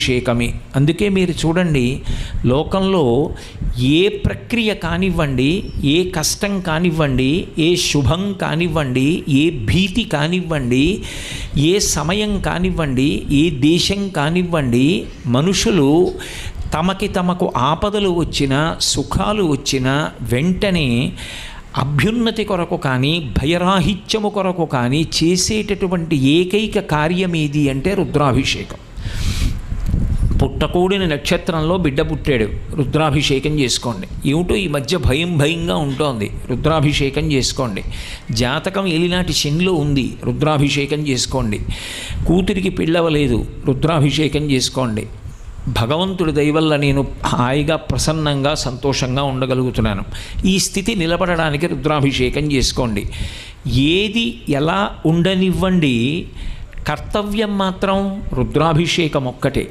అభిషేకమే. అందుకే మీరు చూడండి, లోకంలో ఏ ప్రక్రియ కానివ్వండి, ఏ కష్టం కానివ్వండి, ఏ శుభం కానివ్వండి, ఏ భీతి కానివ్వండి, ఏ సమయం కానివ్వండి, ఏ దేశం కానివ్వండి, మనుషులు తమకు ఆపదలు వచ్చినా సుఖాలు వచ్చినా వెంటనే అభ్యున్నతి కొరకు కానీ భయరాహిత్యము కొరకు కానీ చేసేటటువంటి ఏకైక కార్యం ఏది అంటే రుద్రాభిషేకం. పుట్టకూడిన నక్షత్రంలో బిడ్డ పుట్టాడు, రుద్రాభిషేకం చేసుకోండి. ఏమిటో ఈ మధ్య భయంగా ఉంటోంది, రుద్రాభిషేకం చేసుకోండి. జాతకం ఏలినాటి శనిలో ఉంది, రుద్రాభిషేకం చేసుకోండి. కూతురికి పిల్లవలేదు, రుద్రాభిషేకం చేసుకోండి. భగవంతుడి దయవల్ల నేను హాయిగా ప్రసన్నంగా సంతోషంగా ఉండగలుగుతున్నాను, ఈ స్థితి నిలబడడానికి రుద్రాభిషేకం చేసుకోండి. ఏది ఎలా ఉండనివ్వండి, కర్తవ్యం మాత్రం రుద్రాభిషేకం ఒక్కటే.